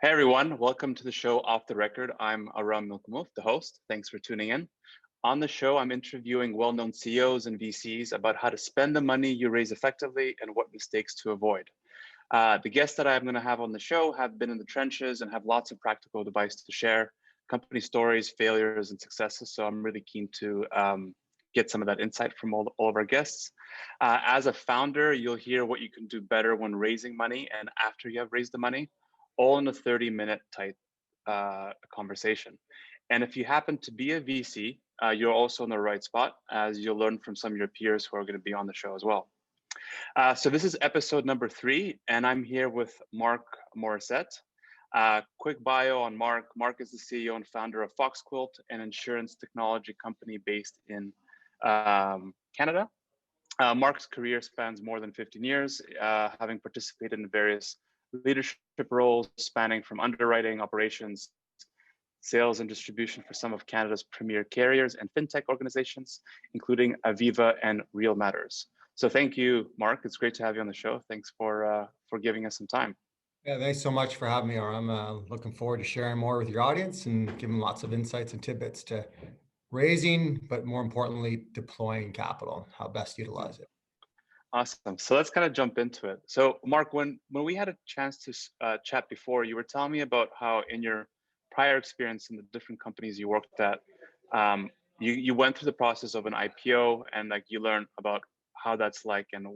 Hey everyone, welcome to the show Off the Record. I'm Aram Melkoumov, the host. Thanks for tuning in. On the show, I'm interviewing well-known CEOs and VCs about how to spend the money you raise effectively and what mistakes to avoid. The guests that I'm going to have on the show have been in the trenches and have lots of practical advice to share, company stories, failures, and successes. So I'm really keen to get some of that insight from all of our guests. As a founder, you'll hear what you can do better when raising money and after you have raised the money, all in a 30-minute tight conversation. And if you happen to be a VC, you're also in the right spot, as you'll learn from some of your peers who are going to be on the show as well. So this is episode number 3, and I'm here with Mark Morissette. Quick bio on Mark. Mark is the CEO and founder of Foxquilt, an insurance technology company based in Canada. Mark's career spans more than 15 years, having participated in various leadership roles spanning from underwriting, operations, sales, and distribution for some of Canada's premier carriers and fintech organizations, including Aviva and Real Matters. So thank you, Mark. It's great to have you on the show. Thanks for giving us some time. Yeah, thanks so much for having me. I'm looking forward to sharing more with your audience and giving lots of insights and tidbits to raising, but more importantly, deploying capital, how best to utilize it. Awesome. So let's kind of jump into it. So Mark, when we had a chance to chat before, you were telling me about how in your prior experience in the different companies you worked at, you went through the process of an IPO and like you learned about how that's like and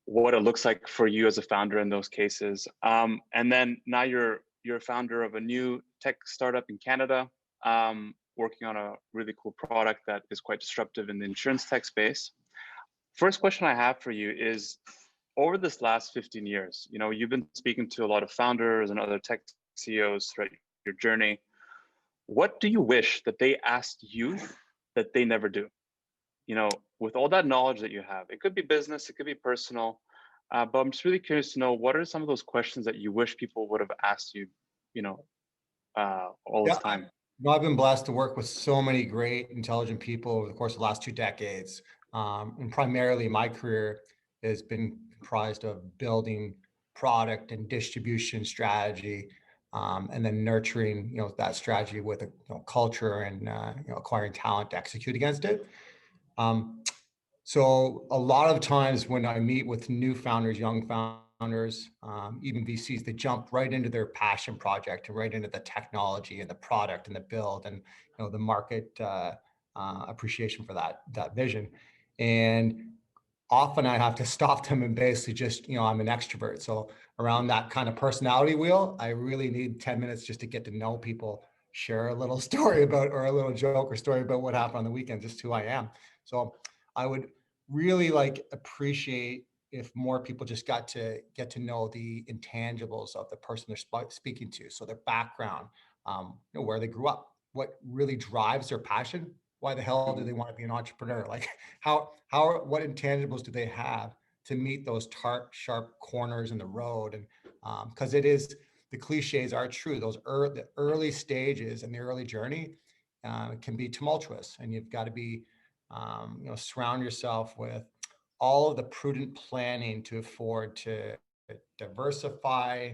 what it looks like for you as a founder in those cases. And then now you're a founder of a new tech startup in Canada, working on a really cool product that is quite disruptive in the insurance tech space. First question I have for you is, over this last 15 years, you've been speaking to a lot of founders and other tech CEOs throughout your journey. What do you wish that they asked you that they never do? With all that knowledge that you have, it could be business, it could be personal, but I'm just really curious to know, what are some of those questions that you wish people would have asked you, all this time? I've been blessed to work with so many great, intelligent people over the course of the last 2 decades. And primarily my career has been comprised of building product and distribution strategy, and then nurturing, that strategy with a culture and acquiring talent to execute against it. So a lot of times when I meet with new founders, young founders, even VCs, they jump right into their passion project and right into the technology and the product and the build and the market appreciation for that vision. And often I have to stop them and basically just, I'm an extrovert. So around that kind of personality wheel, I really need 10 minutes just to get to know people, share a little story about, or a little joke or story about what happened on the weekend, just who I am. So I would really appreciate if more people just got to get to know the intangibles of the person they're speaking to. So their background, where they grew up, what really drives their passion. Why the hell do they want to be an entrepreneur? Like what intangibles do they have to meet those sharp corners in the road? And because the cliches are true. The early stages and the early journey can be tumultuous, and you've got to be surround yourself with all of the prudent planning to afford to diversify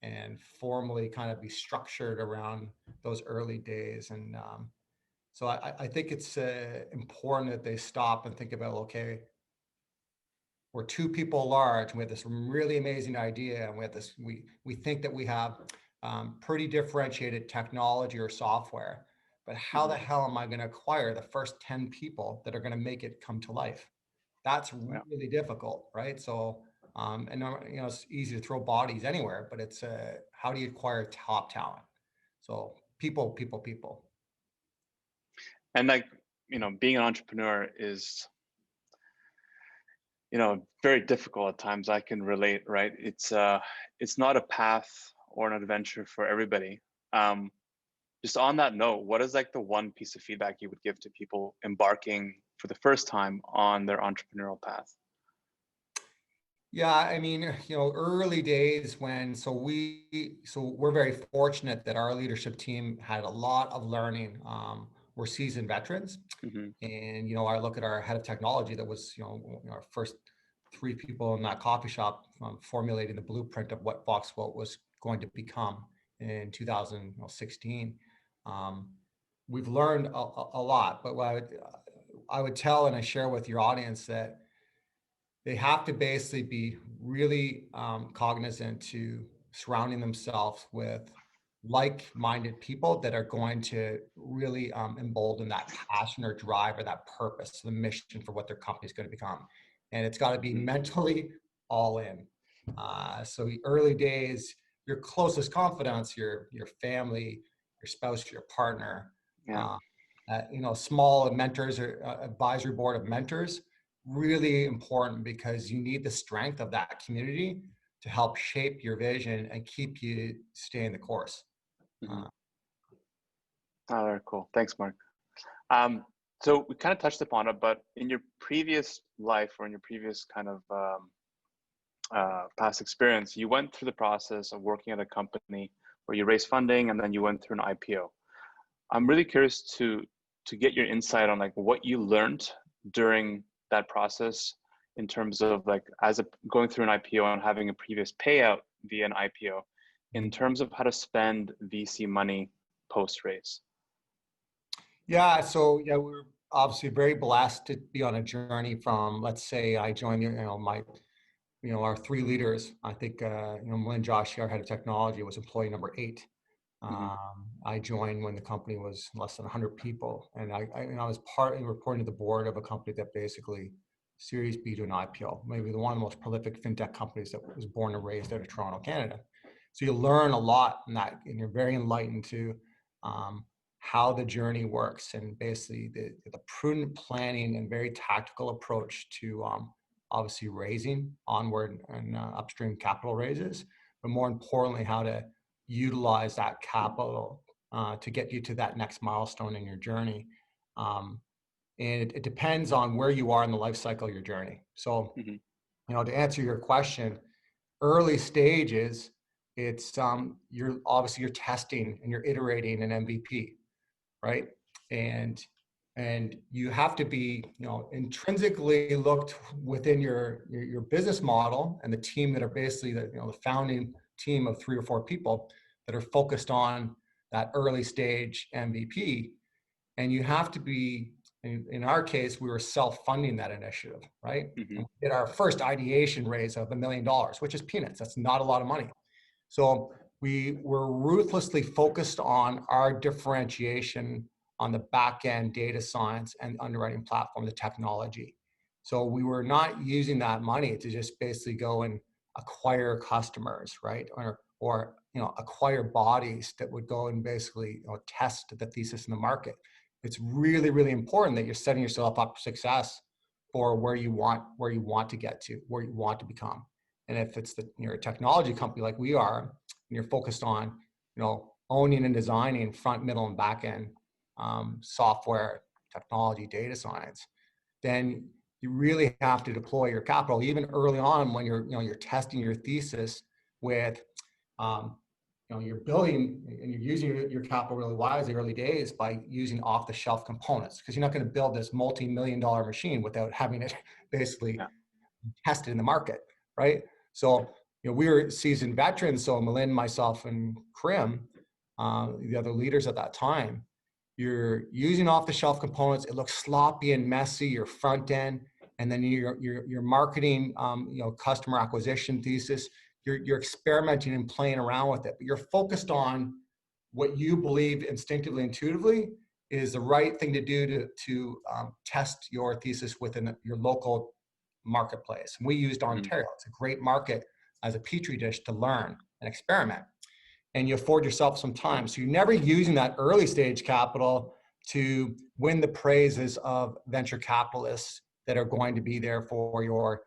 and formally kind of be structured around those early days. And so I think it's important that they stop and think about, okay, we're 2 people large, and we have this really amazing idea, and we think that we have pretty differentiated technology or software, but how the hell am I going to acquire the first 10 people that are going to make it come to life? That's really difficult, right? So, and it's easy to throw bodies anywhere, but it's how do you acquire top talent? So people. And being an entrepreneur is, very difficult at times. I can relate, right? It's not a path or an adventure for everybody. Just on that note, what is the one piece of feedback you would give to people embarking for the first time on their entrepreneurial path? Yeah, I mean, early days we're very fortunate that our leadership team had a lot of learning. We're seasoned veterans. Mm-hmm. And, I look at our head of technology that was, our first 3 people in that coffee shop formulating the blueprint of what Foxquilt was going to become in 2016. We've learned a lot, but what I would tell and I share with your audience that they have to basically be really cognizant to surrounding themselves with like-minded people that are going to really embolden that passion or drive or that purpose, the mission for what their company is going to become. And it's got to be mentally all in. So the early days, your closest confidants, your family, your spouse, your partner, Yeah. Small mentors or advisory board of mentors, really important because you need the strength of that community to help shape your vision and keep you staying the course. Mm-hmm. Oh, very cool. Thanks, Mark. So we kind of touched upon it, but in your previous life or in your previous kind of past experience, you went through the process of working at a company where you raised funding and then you went through an IPO. I'm really curious to get your insight on like what you learned during that process in terms of like going through an IPO and having a previous payout via an IPO, in terms of how to spend VC money post raise. Yeah, so yeah, we're obviously very blessed to be on a journey from, let's say I joined, our three leaders. I think, Malin Joshi, our head of technology, was employee number 8. I joined when the company was less than 100 people, and I was partly reporting to the board of a company that basically Series B to an IPO, maybe one of the most prolific fintech companies that was born and raised out of Toronto, Canada. So you learn a lot in that, and you're very enlightened to how the journey works, and basically the prudent planning and very tactical approach to obviously raising onward and upstream capital raises, but more importantly, how to utilize that capital to get you to that next milestone in your journey. And it depends on where you are in the life cycle of your journey. So, to answer your question, early stages, it's you're testing and you're iterating an MVP, right? And you have to be, intrinsically looked within your business model and the team that are basically the founding team of 3 or 4 people that are focused on that early stage MVP. And you have to be, in our case, we were self-funding that initiative, right? And we did our first ideation raise of $1 million, which is peanuts. That's not a lot of money. So we were ruthlessly focused on our differentiation on the back end data science and underwriting platform, the technology. So we were not using that money to just basically go and acquire customers, right? Or acquire bodies that would go and basically test the thesis in the market. It's really, really important that you're setting yourself up for success for where you want to get to, where you want to become. And if it's you're a technology company like we are, and you're focused on, owning and designing front, middle, and back end software, technology, data science, then you really have to deploy your capital even early on when you're testing your thesis with, you're building and you're using your capital really wisely early days by using off-the-shelf components, because you're not going to build this multi-million-dollar machine without having it basically tested in the market, right? So, we were seasoned veterans. So Malin, myself, and Krim, the other leaders at that time, you're using off-the-shelf components. It looks sloppy and messy, your front end, and then your marketing, customer acquisition thesis. You're experimenting and playing around with it, but you're focused on what you believe instinctively, intuitively is the right thing to do to test your thesis within your local marketplace. And we used Ontario. It's a great market as a petri dish to learn and experiment. And you afford yourself some time. So you're never using that early stage capital to win the praises of venture capitalists that are going to be there for your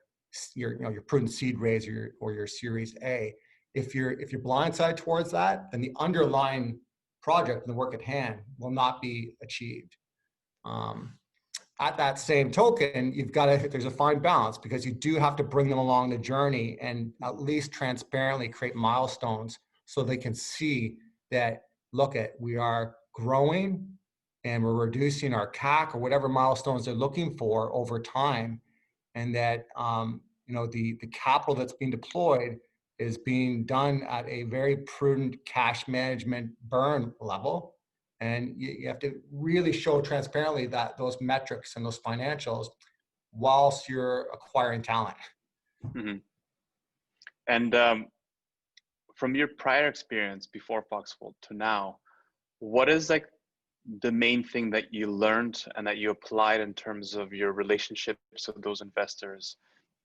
prudent seed raise or your Series A. If you're blindsided towards that, then the underlying project and the work at hand will not be achieved. At that same token, there's a fine balance, because you do have to bring them along the journey and at least transparently create milestones so they can see that, we are growing and we're reducing our CAC or whatever milestones they're looking for over time. And that, the capital that's being deployed is being done at a very prudent cash management burn level. And you have to really show transparently that those metrics and those financials whilst you're acquiring talent. Mm-hmm. And from your prior experience before Foxquilt to now, what is like the main thing that you learned and that you applied in terms of your relationships with those investors,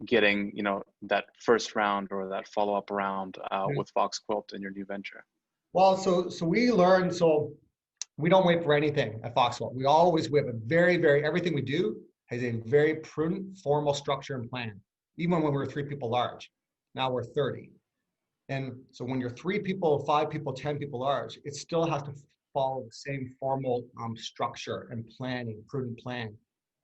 getting, you know, that first round or that follow-up round with Foxquilt and your new venture? Well, so we learned, so we don't wait for anything at Foxquilt. We have a very, everything we do has a very prudent, formal structure and plan. Even when we were 3 people large, now we're 30. And so when you're 3 people, 5 people, 10 people large, it still has to follow the same formal structure and planning, prudent plan.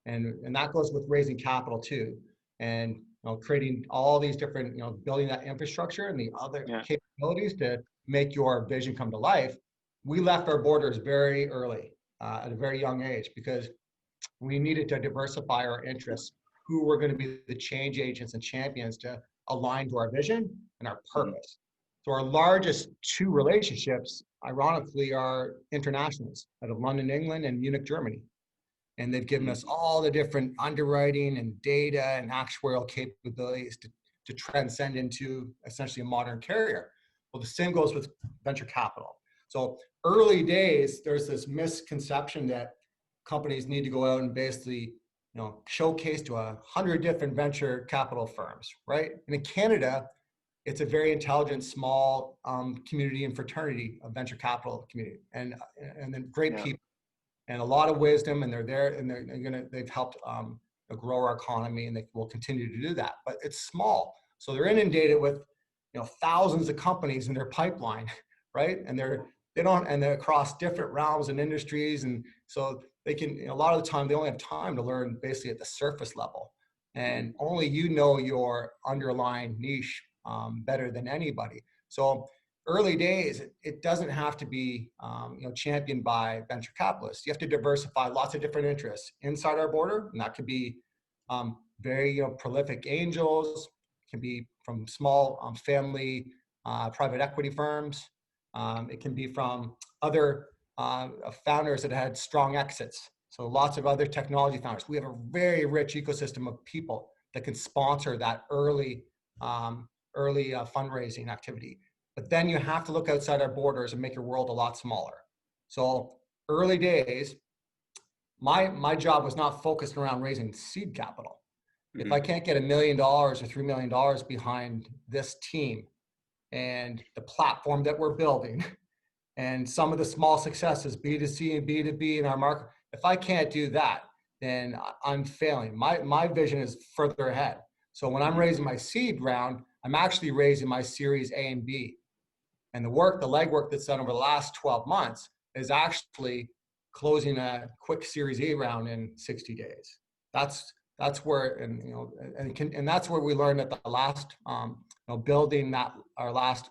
And that goes with raising capital too. And creating all these different, building that infrastructure and the other capabilities to make your vision come to life. We left our borders very early, at a very young age, because we needed to diversify our interests, who were going to be the change agents and champions to align to our vision and our purpose. So our largest 2 relationships, ironically, are internationals out of London, England, and Munich, Germany. And they've given us all the different underwriting and data and actuarial capabilities to transcend into essentially a modern carrier. Well, the same goes with venture capital. So early days, there's this misconception that companies need to go out and basically, showcase to 100 different venture capital firms, right? And in Canada, it's a very intelligent, small community and fraternity of venture capital community, and then great people, and a lot of wisdom, and they're there, and they've helped grow our economy, and they will continue to do that. But it's small, so they're inundated with thousands of companies in their pipeline, right? And they're across different realms and industries, and so they can, a lot of the time, they only have time to learn basically at the surface level, and only your underlying niche better than anybody. So early days, it doesn't have to be championed by venture capitalists. You have to diversify lots of different interests inside our border, and that could be very prolific angels, can be from small family private equity firms. It can be from other founders that had strong exits. So lots of other technology founders. We have a very rich ecosystem of people that can sponsor that early fundraising activity. But then you have to look outside our borders and make your world a lot smaller. So early days, my job was not focused around raising seed capital. If I can't get $1 million or $3 million behind this team and the platform that we're building and some of the small successes, B2C and B2B in our market, if I can't do that, then I'm failing. My vision is further ahead. So when I'm raising my seed round, I'm actually raising my series A and B. And the legwork that's done over the last 12 months is actually closing a quick series A round in 60 days. That's where, and that's where we learned at the last, building our last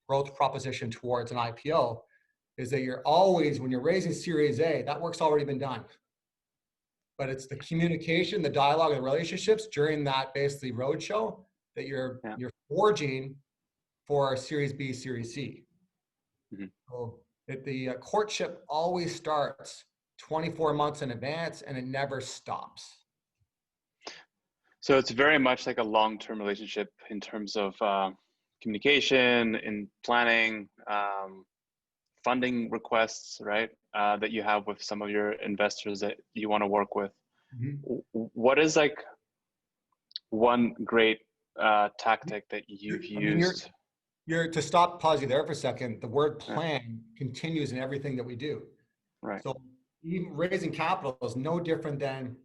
growth proposition towards an IPO, is that you're always, when you're raising series A, that work's already been done. But it's the communication, the dialogue, and the relationships during that basically roadshow that you're forging for Series B, Series C. So the courtship always starts 24 months in advance, and it never stops. So it's very much like a long-term relationship in terms of communication, in planning, funding requests, right? That you have with some of your investors that you want to work with. What is like one great tactic that you've used? You're to pause you there for a second. The word plan continues in everything that we do. Right. So even raising capital is no different than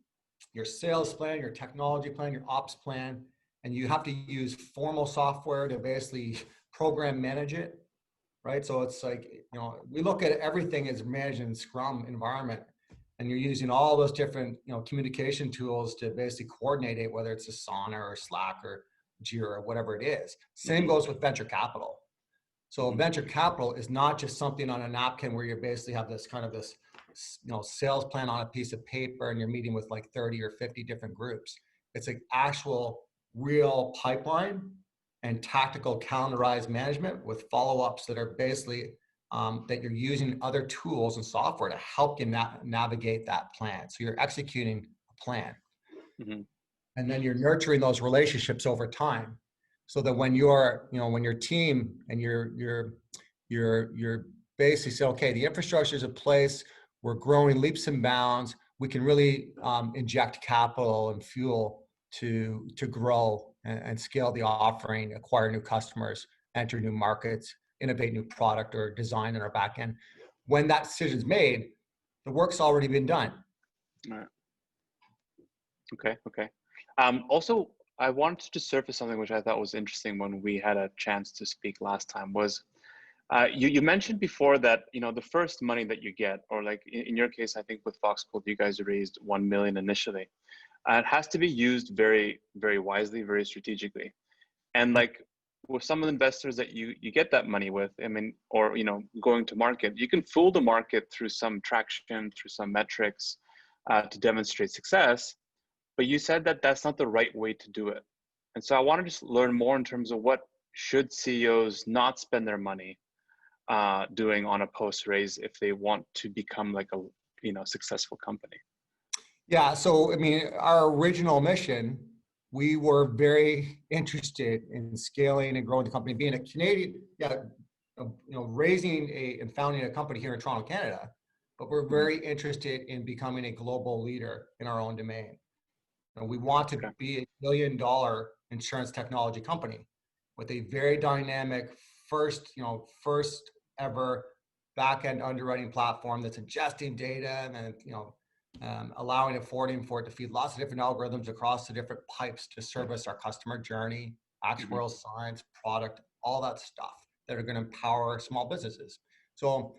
your sales plan, your technology plan, your ops plan, and you have to use formal software to basically program manage it, right? So it's like, we look at everything as managed in Scrum environment, and you're using all those different, communication tools to basically coordinate it, whether it's Asana or Slack or Jira or whatever it is. Same goes with venture capital. So venture capital is not just something on a napkin where you basically have this kind of sales plan on a piece of paper and you're meeting with like 30 or 50 different groups. It's an actual real pipeline and tactical calendarized management with follow-ups that are basically that you're using other tools and software to help you navigate that plan. So you're executing a plan. Mm-hmm. And then you're nurturing those relationships over time, so that when you're, when your team and you're basically say, okay, the infrastructure is in place, we're growing leaps and bounds, we can really inject capital and fuel to grow and scale the offering, acquire new customers, enter new markets, innovate new product or design in our back end. When that decision's made, the work's already been done. All right. Okay. Also, I wanted to surface something which I thought was interesting when we had a chance to speak last time was, you mentioned before that, the first money that you get, or like in your case, I think with Foxquilt, you guys raised 1 million initially. It has to be used very, very wisely, very strategically. And like with some of the investors that you get that money with, I mean, or, going to market, you can fool the market through some traction, through some metrics to demonstrate success. But you said that that's not the right way to do it. And so I want to just learn more in terms of what should CEOs not spend their money doing on a post raise if they want to become like a successful company. Yeah, so I mean, our original mission, we were very interested in scaling and growing the company, being a Canadian, raising and founding a company here in Toronto, Canada, but we're very interested in becoming a global leader in our own domain. We want to be a billion-dollar insurance technology company with a very dynamic first ever back-end underwriting platform that's ingesting data and allowing affording for it to feed lots of different algorithms across the different pipes to service our customer journey, actuarial science, product, all that stuff that are going to empower small businesses. So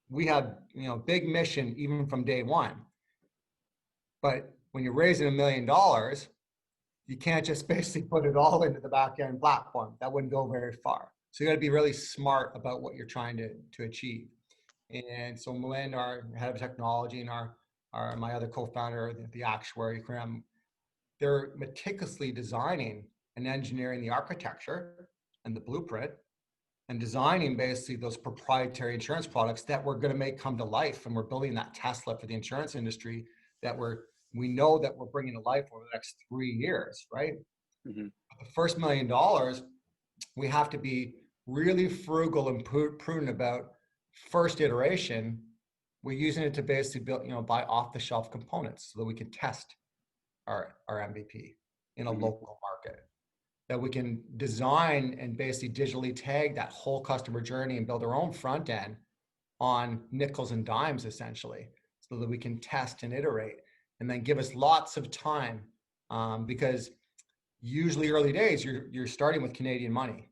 we have big mission even from day one. But when you're raising $1 million, you can't just basically put it all into the back end platform. That wouldn't go very far. So you got to be really smart about what you're trying to achieve. And so Melinda, our head of technology, and my other co-founder, the actuary, Aram, they're meticulously designing and engineering the architecture and the blueprint and designing basically those proprietary insurance products that we're going to make come to life. And we're building that Tesla for the insurance industry that we know that we're bringing to life over the next 3 years, right? The first $1 million, we have to be really frugal and prudent about first iteration. We're using it to basically build, buy off-the-shelf components so that we can test our MVP in a local market. That we can design and basically digitally tag that whole customer journey and build our own front end on nickels and dimes, essentially, so that we can test and iterate, and then give us lots of time, because usually early days you're starting with Canadian money,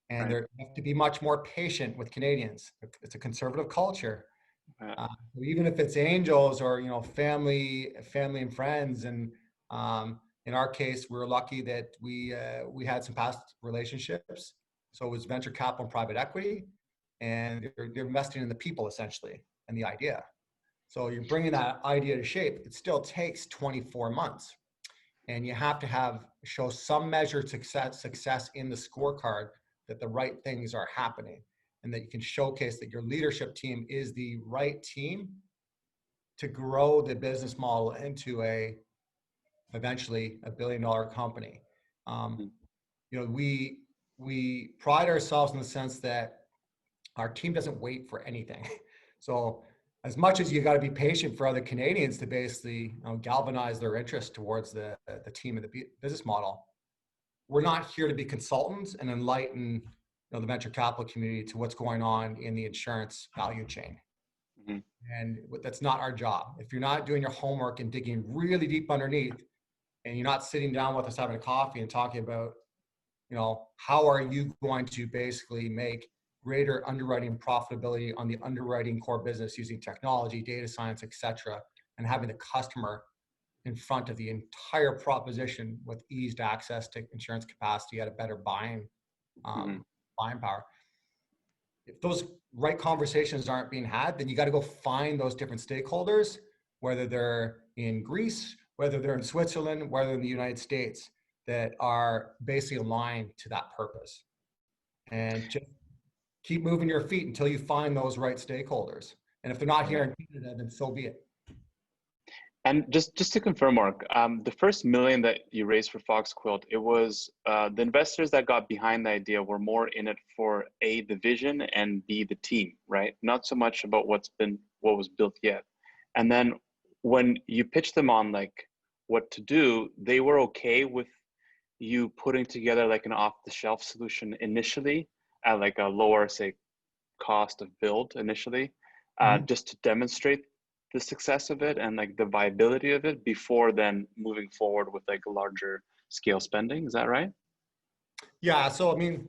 and you have to be much more patient with Canadians. It's a conservative culture. Even if it's angels or family and friends, and in our case, we're lucky that we had some past relationships. So it was venture capital and private equity, and they're investing in the people essentially and the idea. So you're bringing that idea to shape. It still takes 24 months, and you have to show some measured success in the scorecard that the right things are happening, and that you can showcase that your leadership team is the right team to grow the business model into eventually a $1 billion company. We pride ourselves in the sense that our team doesn't wait for anything. So as much as you got to be patient for other Canadians to basically galvanize their interest towards the team and the business model, we're not here to be consultants and enlighten the venture capital community to what's going on in the insurance value chain. And that's not our job. If you're not doing your homework and digging really deep underneath, and you're not sitting down with us having a coffee and talking about, how are you going to basically make greater underwriting profitability on the underwriting core business using technology, data science, et cetera, and having the customer in front of the entire proposition with eased access to insurance capacity at a better buying power. If those right conversations aren't being had, then you got to go find those different stakeholders, whether they're in Greece, whether they're in Switzerland, whether in the United States, that are basically aligned to that purpose. And just keep moving your feet until you find those right stakeholders. And if they're not here in Canada, then so be it. And just to confirm, Mark, the first million that you raised for Foxquilt, it was the investors that got behind the idea were more in it for A, the vision, and B, the team, right? Not so much about what was built yet. And then when you pitched them on like what to do, they were okay with you putting together like an off-the-shelf solution initially at like a lower, say, cost of build initially, just to demonstrate the success of it and like the viability of it before then moving forward with like a larger scale spending. Is that right? Yeah. So, I mean,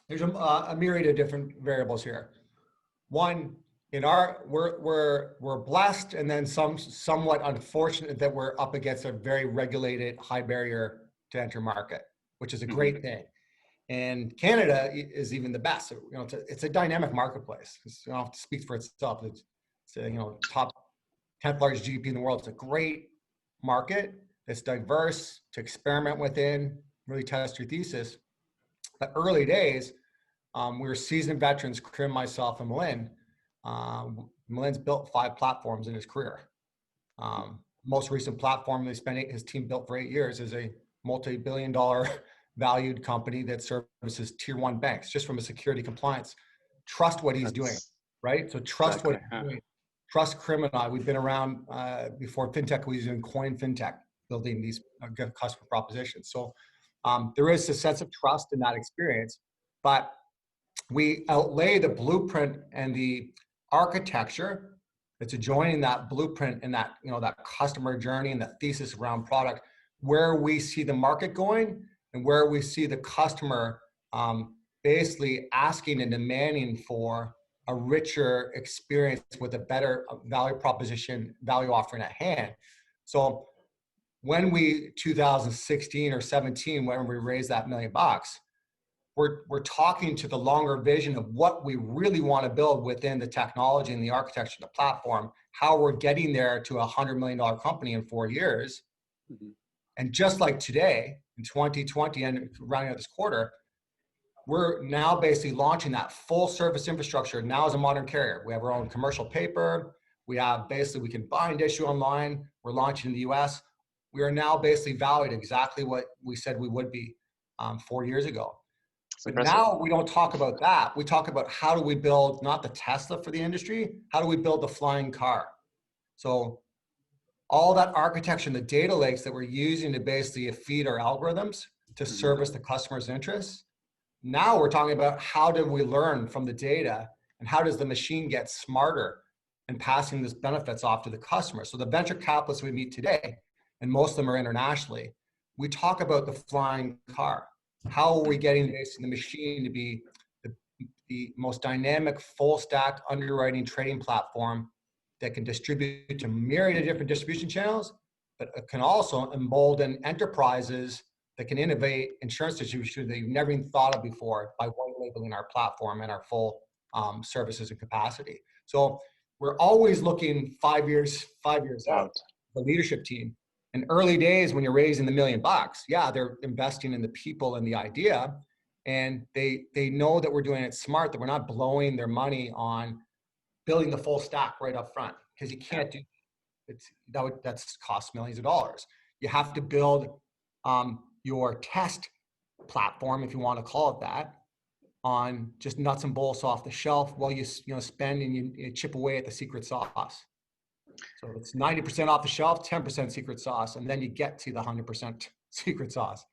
there's a myriad of different variables here. One, we're blessed and then somewhat unfortunate that we're up against a very regulated, high barrier to enter market, which is a great thing. And Canada is even the best. You know, it's a dynamic marketplace. It speaks for itself. It's top 10th largest GDP in the world. It's a great market that's diverse to experiment within, really test your thesis. The early days, we were seasoned veterans, Krim, myself, and Malin. Malin's built 5 platforms in his career. Most recent platform his team built for 8 years is a multi-billion-dollar valued company that services tier 1 banks, just from a security compliance. Trust what he's doing, right? So trust what he's doing. Trust Krim and I. We've been around before fintech. We was doing coin fintech, building these good customer propositions. So there is a sense of trust in that experience, but we outlay the blueprint and the architecture that's adjoining that blueprint and that that customer journey and the thesis around product, where we see the market going and where we see the customer basically asking and demanding for a richer experience with a better value proposition, value offering at hand. So when 2016 or 17, when we raised that $1 million, we're talking to the longer vision of what we really want to build within the technology and the architecture of the platform, how we're getting there to a $100 million company in 4 years. And just like today, in 2020 and rounding out this quarter, we're now basically launching that full service infrastructure now as a modern carrier. We have our own commercial paper. We can bind issue online. We're launching in the US. We are now basically valued exactly what we said we would be 4 years ago. But now we don't talk about that. We talk about how do we build, not the Tesla for the industry, how do we build the flying car? So all that architecture and the data lakes that we're using to basically feed our algorithms to service the customer's interests. Now we're talking about how do we learn from the data and how does the machine get smarter and passing these benefits off to the customer. So the venture capitalists we meet today, and most of them are internationally, we talk about the flying car. How are we getting basically the machine to be the most dynamic full stack underwriting trading platform that can distribute to a myriad of different distribution channels, but it can also embolden enterprises that can innovate insurance distribution that you've never even thought of before by white labeling our platform and our full services and capacity. So we're always looking 5 years out, the leadership team. In early days, when you're raising the $1 million, yeah, they're investing in the people and the idea, and they know that we're doing it smart, that we're not blowing their money on building the full stack right up front, because you can't do that's cost millions of dollars. You have to build your test platform, if you want to call it that, on just nuts and bolts off the shelf while you spend and you chip away at the secret sauce. So it's 90% off the shelf, 10% secret sauce, and then you get to the 100% secret sauce.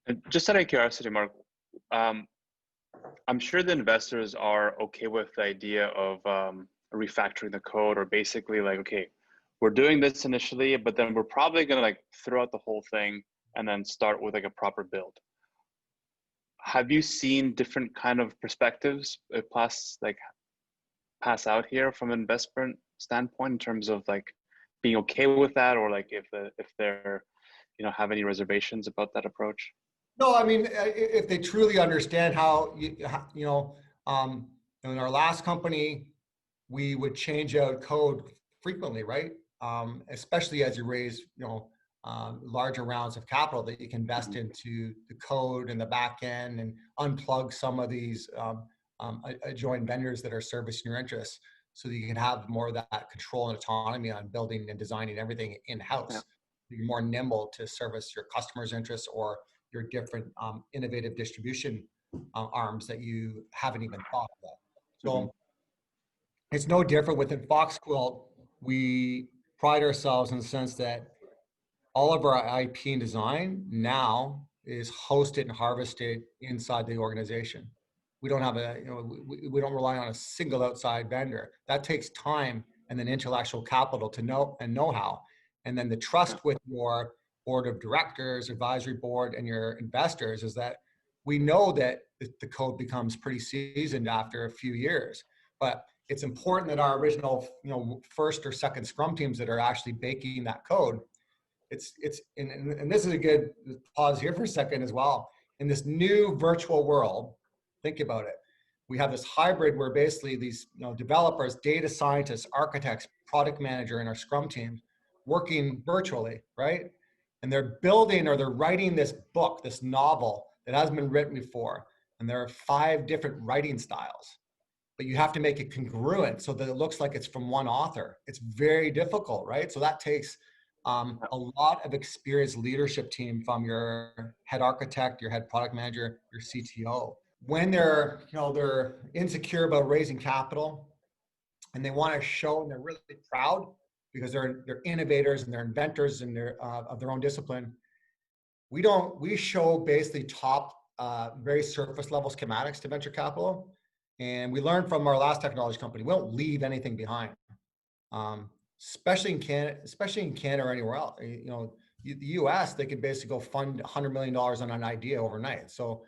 And just out of curiosity, Mark, I'm sure the investors are okay with the idea of refactoring the code, or basically like, okay, we're doing this initially, but then we're probably going to like throw out the whole thing and then start with like a proper build. Have you seen different kind of perspectives pass out here from an investment standpoint in terms of like being okay with that, or like if they're have any reservations about that approach? No, I mean, if they truly understand how in our last company, we would change out code frequently, right? Especially as you raise larger rounds of capital that you can invest into the code and the back end and unplug some of these adjoined vendors that are servicing your interests so that you can have more of that control and autonomy on building and designing everything in-house. You're more nimble to service your customers' interests or your different innovative distribution arms that you haven't even thought about. So it's no different within Foxquilt. We pride ourselves in the sense that all of our IP and design now is hosted and harvested inside the organization. We don't have we don't rely on a single outside vendor. That takes time and then intellectual capital to know and know-how. And then the trust with your board of directors, advisory board, and your investors is that we know that the code becomes pretty seasoned after a few years. But it's important that our original, first or second Scrum teams that are actually baking that code, and this is a good pause here for a second as well. In this new virtual world, think about it. We have this hybrid where basically these developers, data scientists, architects, product manager, and our Scrum teams working virtually, right? And they're building or they're writing this book, this novel that hasn't been written before. And there are 5 different writing styles, but you have to make it congruent so that it looks like it's from one author. It's very difficult, right? So that takes a lot of experienced leadership team from your head architect, your head product manager, your CTO. When they're insecure about raising capital and they want to show and they're really proud because they're innovators and they're inventors and they're of their own discipline, we show basically top very surface level schematics to venture capital. And we learned from our last technology company, we don't leave anything behind. Especially in Canada or anywhere else. The US, they can basically go fund $100 million on an idea overnight. So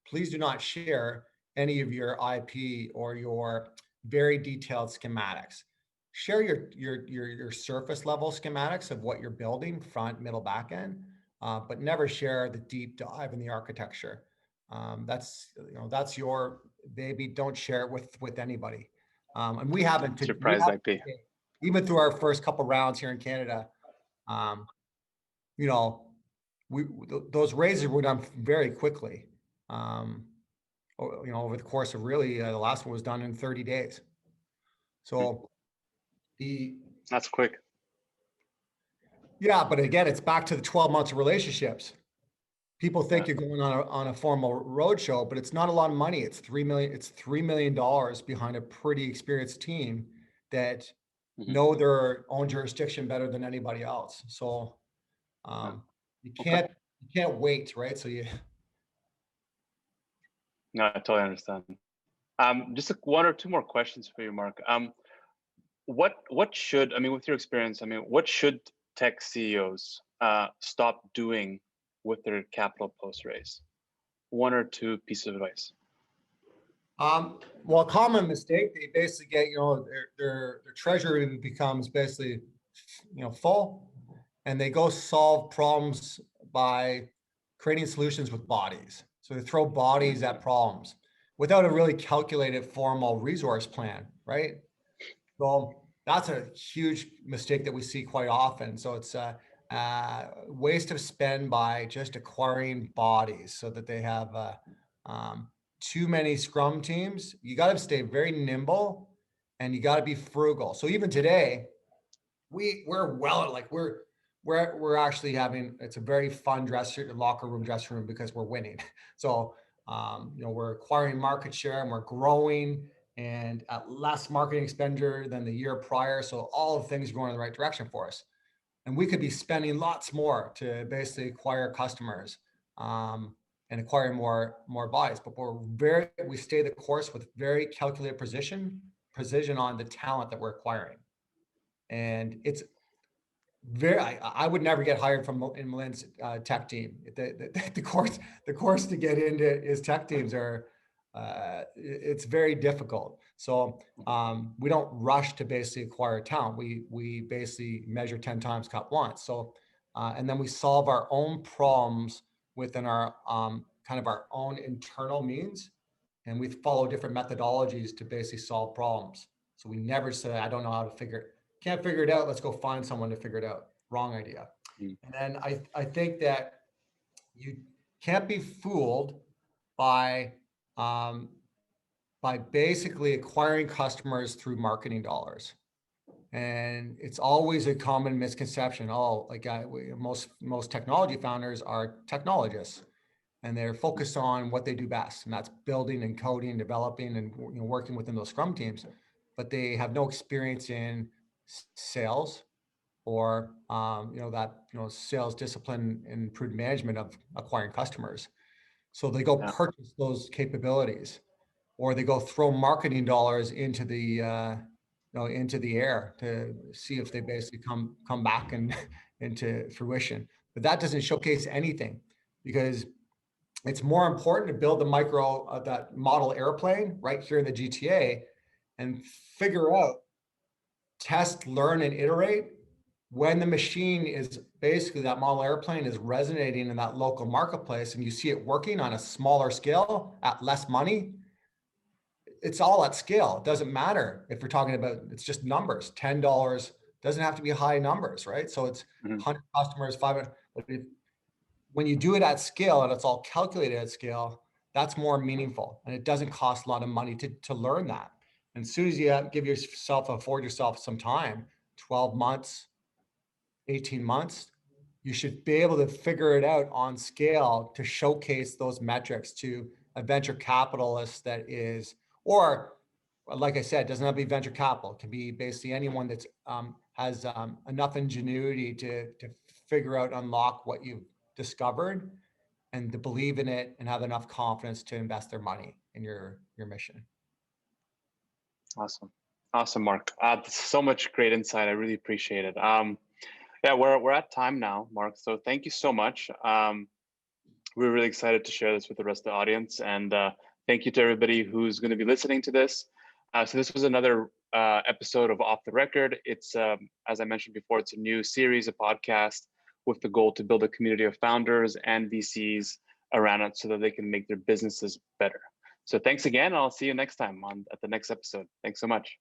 please do not share any of your IP or your very detailed schematics. Share your surface level schematics of what you're building, front, middle, back end, but never share the deep dive in the architecture. That's your baby. Don't share it with anybody. And we haven't. Surprise IP. Even through our first couple rounds here in Canada, those raises were done very quickly. Over the course of really, the last one was done in 30 days. So that's quick. Yeah, but again, it's back to the 12 months of relationships. People think you're going on a formal roadshow, but it's not a lot of money. It's $3 million behind a pretty experienced team that know their own jurisdiction better than anybody else. So you can't wait, right? So No, I totally understand. Just one or two more questions for you, Mark. What should, with your experience, what should tech CEOs stop doing with their capital post raise? One or two pieces of advice. Well, a common mistake, they basically get, their treasury becomes basically, full, and they go solve problems by creating solutions with bodies. So they throw bodies at problems without a really calculated formal resource plan, right? So that's a huge mistake that we see quite often. So it's a waste of spend by just acquiring bodies so that they have too many Scrum teams. You got to stay very nimble and you got to be frugal. So even today, we're actually having, it's a very fun locker room, dressing room because we're winning. So, we're acquiring market share and we're growing and at less marketing expenditure than the year prior. So all of things are going in the right direction for us. And we could be spending lots more to basically acquire customers and acquire more bodies, but we stay the course with very calculated precision on the talent that we're acquiring. And it's I would never get hired in Malin's tech team. The course to get into his tech teams it's very difficult. So we don't rush to basically acquire talent. We basically measure 10 times, cut once. So and then we solve our own problems within our kind of our own internal means, and we follow different methodologies to basically solve problems. So we never say, I don't know how to can't figure it out. Let's go find someone to figure it out. wrong idea. Mm. And then I think that you can't be fooled by basically acquiring customers through marketing dollars. And it's always a common misconception. Oh, like most technology founders are technologists, and they're focused on what they do best, and that's building and coding, developing, and working within those Scrum teams. But they have no experience in sales or sales discipline and prudent management of acquiring customers. So they go purchase those capabilities, or they go throw marketing dollars into the air to see if they basically come back and into fruition. But that doesn't showcase anything, because it's more important to build the that model airplane right here in the GTA and figure out, test, learn, and iterate. When the machine is basically, that model airplane is resonating in that local marketplace, and you see it working on a smaller scale at less money, it's all at scale. It doesn't matter if we're talking about, it's just numbers. $10 doesn't have to be high numbers, right? So it's 100 customers, 500. When you do it at scale and it's all calculated at scale, that's more meaningful, and it doesn't cost a lot of money to learn that. And as soon as you afford yourself some time, 12 months, 18 months, you should be able to figure it out on scale to showcase those metrics to a venture capitalist that is, or like I said, doesn't have to be venture capital. It can be basically anyone that's has enough ingenuity to figure out, unlock what you've discovered, and to believe in it and have enough confidence to invest their money in your mission. Awesome, Mark. So much great insight. I really appreciate it. Yeah, we're at time now, Mark. So thank you so much. We're really excited to share this with the rest of the audience, and thank you to everybody who's going to be listening to this. So this was another episode of Off the Record. It's, as I mentioned before, it's a new series, a podcast with the goal to build a community of founders and VCs around it so that they can make their businesses better. So thanks again. I'll see you next time at the next episode. Thanks so much.